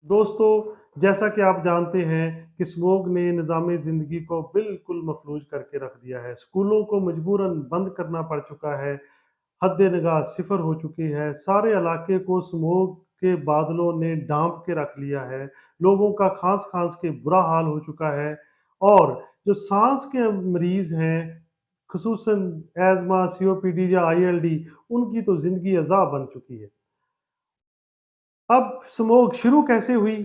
दोस्तों, जैसा कि आप जानते हैं कि स्मॉग ने निज़ाम ज़िंदगी को बिल्कुल मफलूज करके रख दिया है। स्कूलों को मजबूरन बंद करना पड़ चुका है, हद-ए-निगाह सिफ़र हो चुकी है, सारे इलाके को स्मॉग के बादलों ने ढाँप के रख लिया है, लोगों का खाँस-खाँस के बुरा हाल हो चुका है और जो साँस के मरीज़ हैं, ख़ुसूसन एज़मा, सीओपीडी या आईएलडी, उनकी तो ज़िंदगी अज़ाब बन चुकी है। अब स्मॉग शुरू कैसे हुई?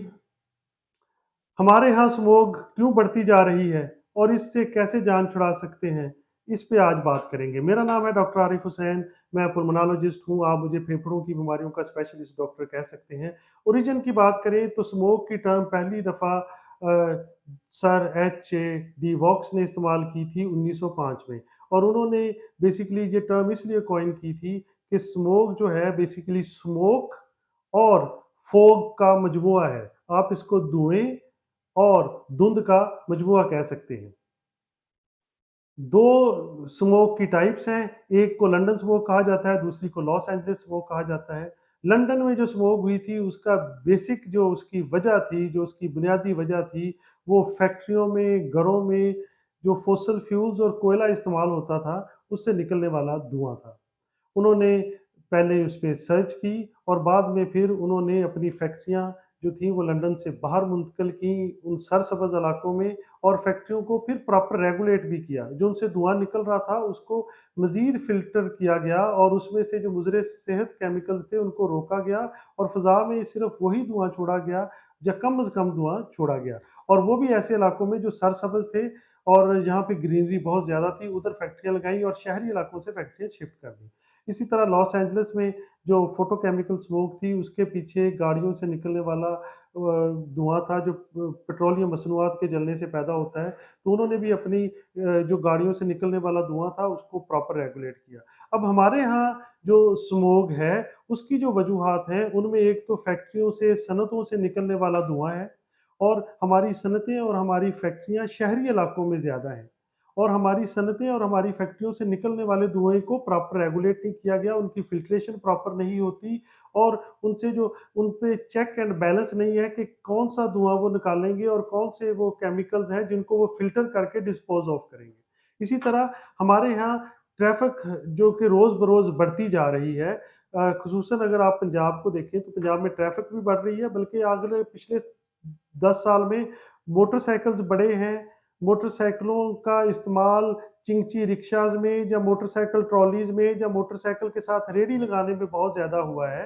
हमारे यहाँ स्मॉग क्यों बढ़ती जा रही है और इससे कैसे जान छुड़ा सकते हैं, इस पे आज बात करेंगे। मेरा नाम है डॉक्टर आरिफ हुसैन, मैं पुल्मोनोलॉजिस्ट हूँ, आप मुझे फेफड़ों की बीमारियों का स्पेशलिस्ट डॉक्टर कह सकते हैं। ओरिजिन की बात करें तो स्मॉग की टर्म पहली दफ़ा सर एच.ए. वॉक्स ने इस्तेमाल की थी 1905 में और उन्होंने बेसिकली ये टर्म इसलिए कॉइन की थी कि स्मॉग जो है बेसिकली स्मोक और फॉग का मजमूआ है। आप इसको धुएँ और धुंध का मजमूआ कह सकते हैं। 2 स्मोक की टाइप्स हैं, एक को लंदन स्मोक कहा जाता है, दूसरी को लॉस एंजेलिस स्मोक कहा जाता है। लंदन में जो स्मोक हुई थी उसका बेसिक जो उसकी वजह थी, जो उसकी बुनियादी वजह थी, वो फैक्ट्रियों में, घरों में जो फॉसिल फ्यूल्स और कोयला इस्तेमाल होता था, उससे निकलने वाला धुआँ था। उन्होंने पहले उस पे सर्च की और बाद में फिर उन्होंने अपनी फैक्ट्रियाँ जो थी वो लंदन से बाहर मुंतकिल की उन सरसब्ज़ इलाकों में और फैक्ट्रियों को फिर प्रॉपर रेगुलेट भी किया। जो उनसे धुआँ निकल रहा था उसको मज़ीद फ़िल्टर किया गया और उसमें से जो मुज़र सेहत केमिकल्स थे उनको रोका गया और फ़ज़ा में सिर्फ़ वही धुआँ छोड़ा गया या कम से कम धुआँ छोड़ा गया। और वो भी ऐसे इलाकों में जो सरसब्ज़ थे और जहाँ पे ग्रीनरी बहुत ज़्यादा थी, उधर फैक्ट्रियाँ लगाई और शहरी इलाकों से फैक्ट्रियाँ शिफ्ट कर दी। इसी तरह लॉस एंजेलिस में जो फोटोकेमिकल स्मोक थी उसके पीछे गाड़ियों से निकलने वाला धुआँ था जो पेट्रोलियम मसनूआत के जलने से पैदा होता है। तो उन्होंने भी अपनी जो गाड़ियों से निकलने वाला धुआँ था उसको प्रॉपर रेगुलेट किया। अब हमारे यहाँ जो स्मोग है उसकी जो वजूहात हैं उनमें एक तो फैक्ट्रियों से, सनतों से निकलने वाला धुआँ है और हमारी सनतें और हमारी फैक्ट्रियाँ शहरी इलाकों में ज़्यादा हैं। और हमारी सनतें और हमारी फैक्ट्रियों से निकलने वाले धुएँ को प्रॉपर रेगुलेट नहीं किया गया, उनकी फ़िल्ट्रेशन प्रॉपर नहीं होती और उनसे जो उन पे चेक एंड बैलेंस नहीं है कि कौन-सा धुआँ वो निकालेंगे और कौन से वो केमिकल्स हैं जिनको वो फ़िल्टर करके डिस्पोज़ ऑफ करेंगे। इसी तरह हमारे यहाँ ट्रैफ़िक जो कि रोज़-बरोज़ बढ़ती जा रही है ख़ुसूसन अगर आप पंजाब को देखें तो पंजाब में ट्रैफ़िक भी बढ़ रही है बल्कि अगले पिछले 10 साल में मोटरसाइकिल्स बढ़े हैं, मोटरसाइकिलों का इस्तेमाल चिंगची रिक्शाज़ में या मोटरसाइकिल ट्रॉलीज़ में या मोटरसाइकिल के साथ रेहड़ी लगाने में बहुत ज़्यादा हुआ है।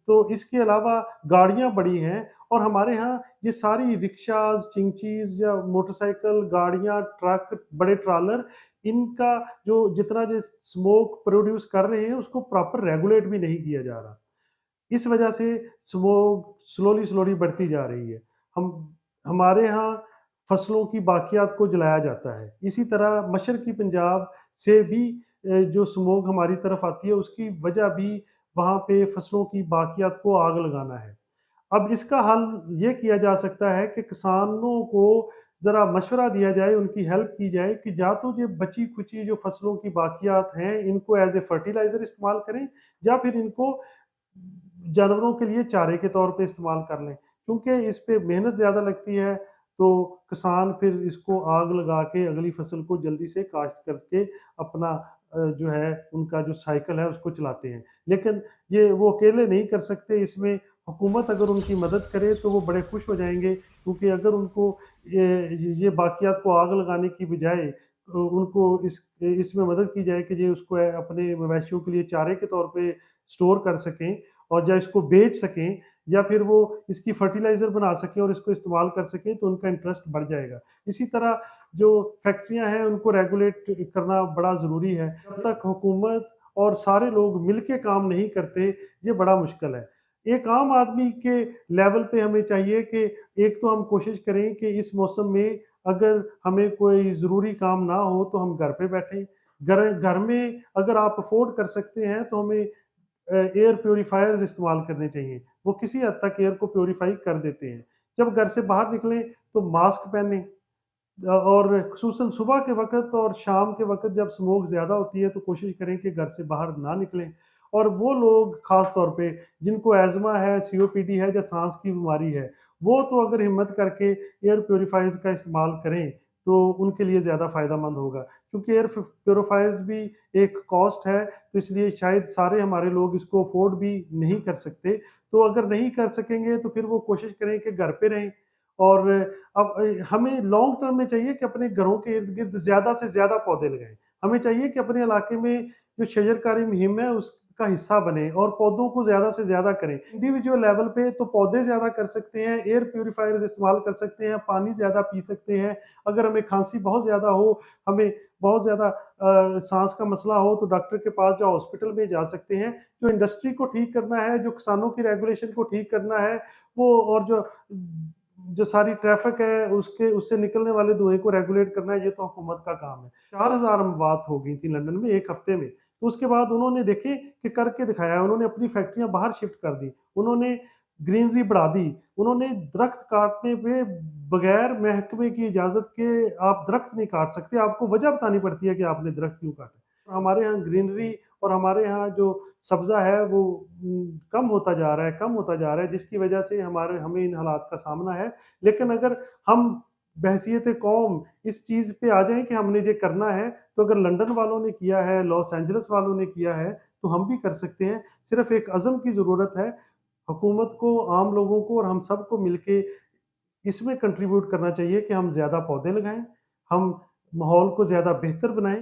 तो इसके अलावा गाड़ियाँ बढ़ी हैं और हमारे यहाँ ये सारी रिक्शाज़, चिंगचीज़ या मोटरसाइकिल, गाड़ियाँ, ट्रक, बड़े ट्रालर इनका जो जितना जो स्मोक प्रोड्यूस कर रहे हैं उसको प्रॉपर रेगुलेट भी नहीं किया जा रहा। इस वजह से स्मोक स्लोली बढ़ती जा रही है। हम हमारे यहाँ फसलों की बाकियात को जलाया जाता है। इसी तरह मशरकी पंजाब से भी जो स्मोक हमारी तरफ आती है उसकी वजह भी वहाँ पे फसलों की बाकियात को आग लगाना है। अब इसका हल ये किया जा सकता है कि किसानों को ज़रा मशवरा दिया जाए, उनकी हेल्प की जाए कि या तो ये बची-खुची जो फसलों की बाकियात हैं, इनको एज़ ए फर्टिलाइज़र इस्तेमाल करें या फिर इनको जानवरों के लिए चारे के तौर पे इस्तेमाल कर लें। क्योंकि इस पे मेहनत ज़्यादा लगती है, तो किसान फिर इसको आग लगा के अगली फसल को जल्दी से काश्त करके अपना जो है उनका जो साइकिल है उसको चलाते हैं। लेकिन ये वो अकेले नहीं कर सकते, इसमें हुकूमत अगर उनकी मदद करे तो वो बड़े खुश हो जाएँगे क्योंकि अगर उनको ये बाकियात को आग लगाने की बजाय उनको इसमें मदद की जाए कि ये उसको अपने मवेशियों के लिए चारे के तौर पे स्टोर कर सकें और या इसको बेच सकें या फिर वो इसकी फर्टिलाइज़र बना सकें और इसको इस्तेमाल कर सकें तो उनका इंटरेस्ट बढ़ जाएगा। इसी तरह जो फैक्ट्रियाँ हैं उनको रेगुलेट करना बड़ा ज़रूरी है। जब तक हुकूमत और सारे लोग मिल के काम नहीं करते, ये बड़ा मुश्किल है। एक आम आदमी के लेवल पे हमें चाहिए कि एक तो हम कोशिश करें कि इस मौसम में अगर हमें कोई ज़रूरी काम ना हो तो हम घर पे बैठें। घर घर में अगर आप अफ़ोर्ड कर सकते हैं तो हमें एयर प्यूरीफायर्स इस्तेमाल करने चाहिए। वो किसी हद तक एयर को प्यूरीफाई कर देते हैं। जब घर से बाहर निकलें तो मास्क पहनें और ख़ुसूसन सुबह के वक़्त और शाम के वक़्त जब स्मोक ज़्यादा होती है तो कोशिश करें कि घर से बाहर ना निकलें। और वो लोग ख़ास तौर पे जिनको अस्थमा है, सीओपीडी है या साँस की बीमारी है, वो तो अगर हिम्मत करके एयर प्यूरीफायर्स का इस्तेमाल करें, तो उनके लिए ज़्यादा फ़ायदेमंद होगा। क्योंकि एयर प्यूरीफायर्स भी एक कॉस्ट है, तो इसलिए शायद सारे हमारे लोग इसको अफ़ोर्ड भी नहीं कर सकते। तो अगर नहीं कर सकेंगे तो फिर वो कोशिश करें कि घर पे रहें और अब हमें लॉन्ग टर्म में चाहिए कि अपने घरों के इर्द-गिर्द ज़्यादा से ज़्यादा पौधे लगाएँ। हमें चाहिए कि अपने इलाके में जो शजरकारी मुहिम है उसका हिस्सा बनें और पौधों को ज़्यादा से ज़्यादा करें। इंडिविजुअल लेवल पे तो पौधे ज़्यादा कर सकते हैं, एयर प्यूरीफायर्स इस्तेमाल कर सकते हैं, पानी ज़्यादा पी सकते हैं। अगर हमें खाँसी बहुत ज़्यादा हो, हमें बहुत ज़्यादा साँस का मसला हो तो डॉक्टर के पास जाओ, हॉस्पिटल में जा सकते हैं। जो इंडस्ट्री को ठीक करना है, जो किसानों की रेगुलेशन को ठीक करना है, वो और जो जो सारी ट्रैफ़िक है उसके उससे निकलने वाले धुएँ को रेगुलेट करना है, ये तो हुकूमत का काम है। 4000 अमवात हो गई थी लंदन में 1 हफ्ते में। तो उसके बाद उन्होंने देखे कि करके दिखाया, उन्होंने अपनी फैक्ट्रियाँ बाहर शिफ्ट कर दी, उन्होंने ग्रीनरी बढ़ा दी, उन्होंने दरख्त काटने पे बगैर महकमे की इजाज़त के आप दरख्त नहीं काट सकते, आपको वजह बतानी पड़ती है कि आपने दरख्त क्यों काटा। हमारे यहाँ ग्रीनरी और हमारे यहाँ जो सब्ज़ा है वो कम होता जा रहा है, कम होता जा रहा है, जिसकी वजह से हमें इन हालात का सामना है। लेकिन अगर हम बहैसियत कौम इस चीज़ पे आ जाएँ कि हमने ये करना है, तो अगर लंदन वालों ने किया है, लॉस एंजेलिस वालों ने किया है, तो हम भी कर सकते हैं। सिर्फ़ एक अज़्म की ज़रूरत है। हुकूमत को, आम लोगों को और हम सबको मिलके इसमें कंट्रीब्यूट करना चाहिए कि हम ज़्यादा पौधे लगाएँ, हम माहौल को ज़्यादा बेहतर बनाएँ।